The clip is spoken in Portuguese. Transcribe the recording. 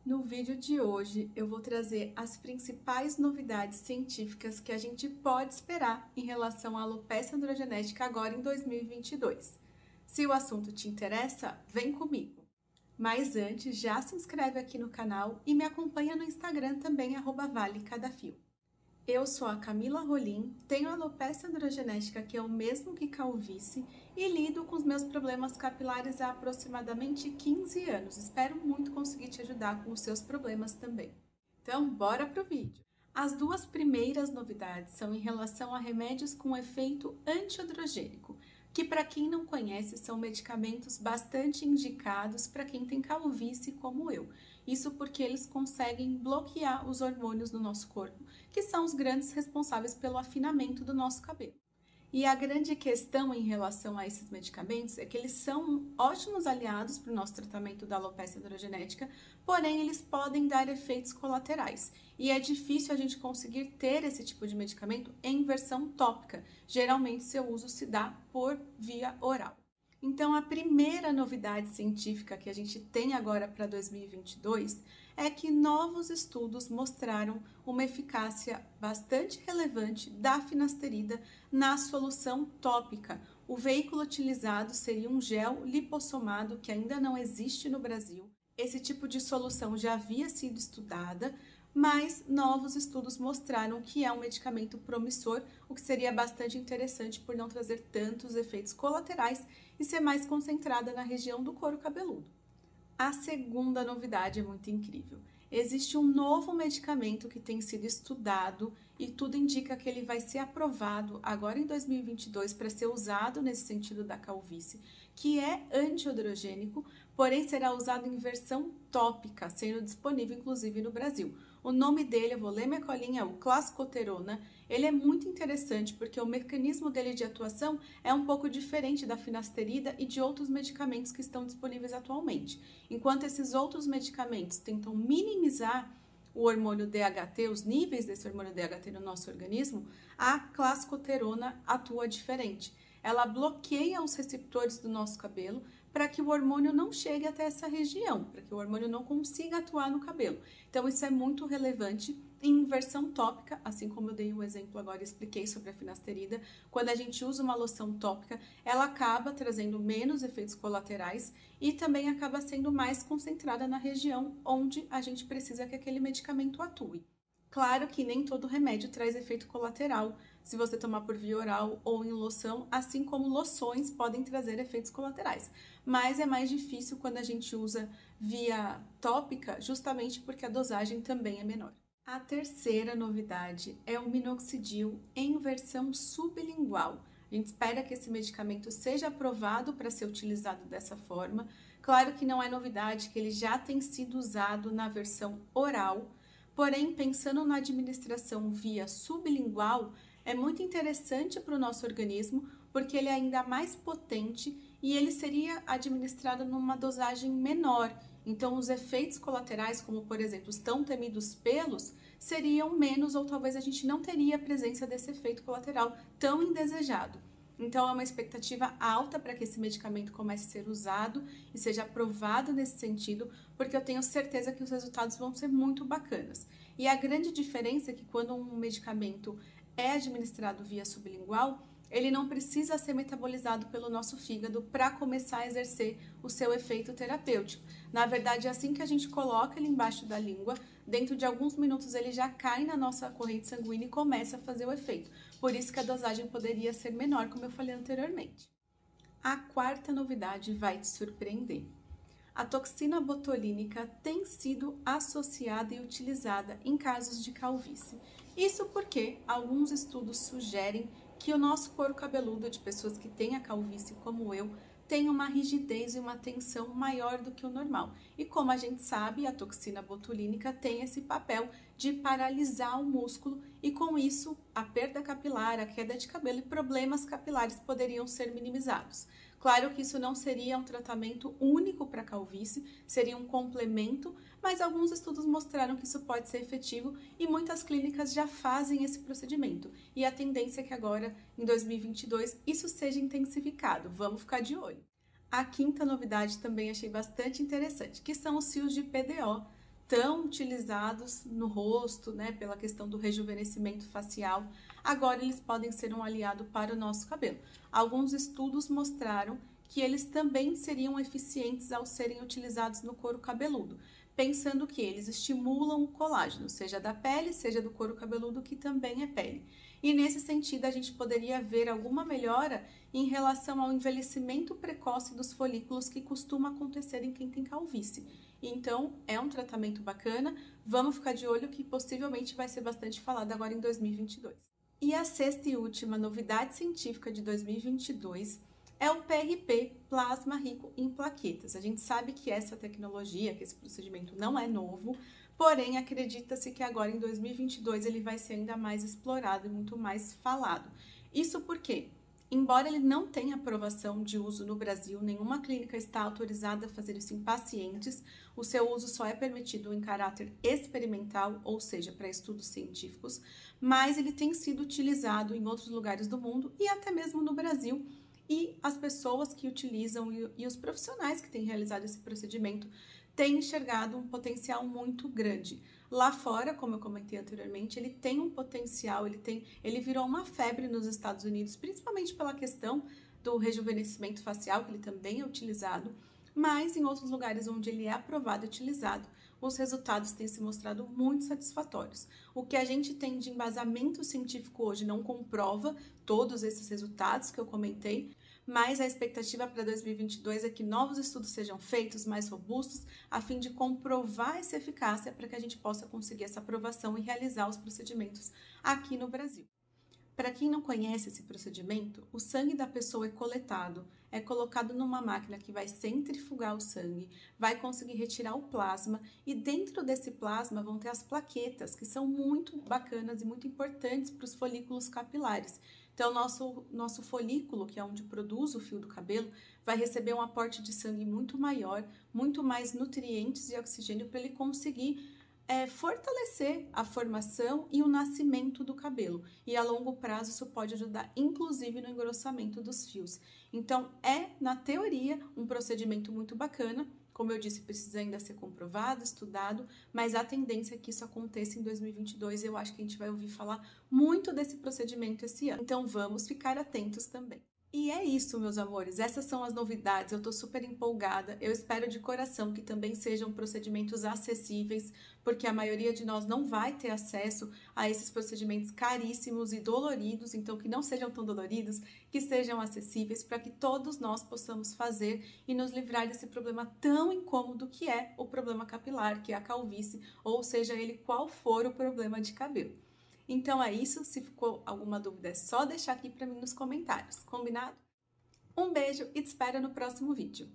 No vídeo de hoje, eu vou trazer as principais novidades científicas que a gente pode esperar em relação à alopecia androgenética agora em 2022. Se o assunto te interessa, vem comigo! Mas antes, já se inscreve aqui no canal e me acompanha no Instagram também, @ValeCadaFio. Eu sou a Camila Rolim, tenho alopecia androgenética, que é o mesmo que calvície, e lido com os meus problemas capilares há aproximadamente 15 anos. Espero muito conseguir te ajudar com os seus problemas também. Então, bora pro vídeo! As duas primeiras novidades são em relação a remédios com efeito antiandrogênico, que para quem não conhece são medicamentos bastante indicados para quem tem calvície como eu. Isso porque eles conseguem bloquear os hormônios no nosso corpo, que são os grandes responsáveis pelo afinamento do nosso cabelo. E a grande questão em relação a esses medicamentos é que eles são ótimos aliados para o nosso tratamento da alopecia androgenética, porém eles podem dar efeitos colaterais. E é difícil a gente conseguir ter esse tipo de medicamento em versão tópica. Geralmente seu uso se dá por via oral. Então, a primeira novidade científica que a gente tem agora para 2022 é que novos estudos mostraram uma eficácia bastante relevante da finasterida na solução tópica. O veículo utilizado seria um gel lipossomado que ainda não existe no Brasil. Esse tipo de solução já havia sido estudada, mas novos estudos mostraram que é um medicamento promissor, o que seria bastante interessante por não trazer tantos efeitos colaterais e ser mais concentrada na região do couro cabeludo. A segunda novidade é muito incrível. Existe um novo medicamento que tem sido estudado e tudo indica que ele vai ser aprovado agora em 2022 para ser usado nesse sentido da calvície, que é antiandrogênico, porém será usado em versão tópica, sendo disponível inclusive no Brasil. O nome dele, eu vou ler minha colinha, é o Clascoterona. Ele é muito interessante porque o mecanismo dele de atuação é um pouco diferente da finasterida e de outros medicamentos que estão disponíveis atualmente. Enquanto esses outros medicamentos tentam minimizar o hormônio DHT, os níveis desse hormônio DHT no nosso organismo, a Clascoterona atua diferente. Ela bloqueia os receptores do nosso cabelo para que o hormônio não chegue até essa região, para que o hormônio não consiga atuar no cabelo. Então, isso é muito relevante em versão tópica, assim como eu dei um exemplo agora e expliquei sobre a finasterida. Quando a gente usa uma loção tópica, ela acaba trazendo menos efeitos colaterais e também acaba sendo mais concentrada na região onde a gente precisa que aquele medicamento atue. Claro que nem todo remédio traz efeito colateral, se você tomar por via oral ou em loção, assim como loções podem trazer efeitos colaterais. Mas é mais difícil quando a gente usa via tópica, justamente porque a dosagem também é menor. A terceira novidade é o minoxidil em versão sublingual. A gente espera que esse medicamento seja aprovado para ser utilizado dessa forma. Claro que não é novidade que ele já tem sido usado na versão oral, porém, pensando na administração via sublingual, é muito interessante para o nosso organismo, porque ele é ainda mais potente e ele seria administrado numa dosagem menor. Então, os efeitos colaterais, como por exemplo os tão temidos pelos, seriam menos ou talvez a gente não teria a presença desse efeito colateral tão indesejado. Então, é uma expectativa alta para que esse medicamento comece a ser usado e seja aprovado nesse sentido, porque eu tenho certeza que os resultados vão ser muito bacanas. E a grande diferença é que quando um medicamento é administrado via sublingual, ele não precisa ser metabolizado pelo nosso fígado para começar a exercer o seu efeito terapêutico. Na verdade, assim que a gente coloca ele embaixo da língua, dentro de alguns minutos ele já cai na nossa corrente sanguínea e começa a fazer o efeito. Por isso que a dosagem poderia ser menor, como eu falei anteriormente. A quarta novidade vai te surpreender. A toxina botulínica tem sido associada e utilizada em casos de calvície. Isso porque alguns estudos sugerem que o nosso couro cabeludo de pessoas que têm a calvície como eu tem uma rigidez e uma tensão maior do que o normal. E como a gente sabe, a toxina botulínica tem esse papel de paralisar o músculo e com isso a perda capilar, a queda de cabelo e problemas capilares poderiam ser minimizados. Claro que isso não seria um tratamento único para calvície, seria um complemento, mas alguns estudos mostraram que isso pode ser efetivo e muitas clínicas já fazem esse procedimento. E a tendência é que agora, em 2022, isso seja intensificado. Vamos ficar de olho. A quinta novidade também achei bastante interessante, que são os fios de PDO, tão utilizados no rosto, né, pela questão do rejuvenescimento facial, agora eles podem ser um aliado para o nosso cabelo. Alguns estudos mostraram que eles também seriam eficientes ao serem utilizados no couro cabeludo, pensando que eles estimulam o colágeno, seja da pele, seja do couro cabeludo, que também é pele. E nesse sentido, a gente poderia ver alguma melhora em relação ao envelhecimento precoce dos folículos que costuma acontecer em quem tem calvície. Então, é um tratamento bacana, vamos ficar de olho que possivelmente vai ser bastante falado agora em 2022. E a sexta e última novidade científica de 2022 é o PRP, plasma rico em plaquetas. A gente sabe que essa tecnologia, que esse procedimento não é novo, porém acredita-se que agora em 2022 ele vai ser ainda mais explorado e muito mais falado. Isso porque, embora ele não tenha aprovação de uso no Brasil, nenhuma clínica está autorizada a fazer isso em pacientes, o seu uso só é permitido em caráter experimental, ou seja, para estudos científicos, mas ele tem sido utilizado em outros lugares do mundo e até mesmo no Brasil. E as pessoas que utilizam e os profissionais que têm realizado esse procedimento têm enxergado um potencial muito grande. Lá fora, como eu comentei anteriormente, ele tem um potencial, ele virou uma febre nos Estados Unidos, principalmente pela questão do rejuvenescimento facial, que ele também é utilizado, mas em outros lugares onde ele é aprovado e utilizado, os resultados têm se mostrado muito satisfatórios. O que a gente tem de embasamento científico hoje não comprova todos esses resultados que eu comentei, mas a expectativa para 2022 é que novos estudos sejam feitos, mais robustos, a fim de comprovar essa eficácia para que a gente possa conseguir essa aprovação e realizar os procedimentos aqui no Brasil. Para quem não conhece esse procedimento, o sangue da pessoa é colocado numa máquina que vai centrifugar o sangue, vai conseguir retirar o plasma e dentro desse plasma vão ter as plaquetas, que são muito bacanas e muito importantes para os folículos capilares. Então, nosso folículo, que é onde produz o fio do cabelo, vai receber um aporte de sangue muito maior, muito mais nutrientes e oxigênio para ele conseguir fortalecer a formação e o nascimento do cabelo. E a longo prazo isso pode ajudar, inclusive, no engrossamento dos fios. Então, na teoria, um procedimento muito bacana. Como eu disse, precisa ainda ser comprovado, estudado, mas a tendência é que isso aconteça em 2022 e eu acho que a gente vai ouvir falar muito desse procedimento esse ano. Então, vamos ficar atentos também. E é isso, meus amores, essas são as novidades, eu tô super empolgada, eu espero de coração que também sejam procedimentos acessíveis, porque a maioria de nós não vai ter acesso a esses procedimentos caríssimos e doloridos, então que não sejam tão doloridos, que sejam acessíveis para que todos nós possamos fazer e nos livrar desse problema tão incômodo que é o problema capilar, que é a calvície, ou seja ele qual for o problema de cabelo. Então é isso, se ficou alguma dúvida é só deixar aqui para mim nos comentários, combinado? Um beijo e te espero no próximo vídeo.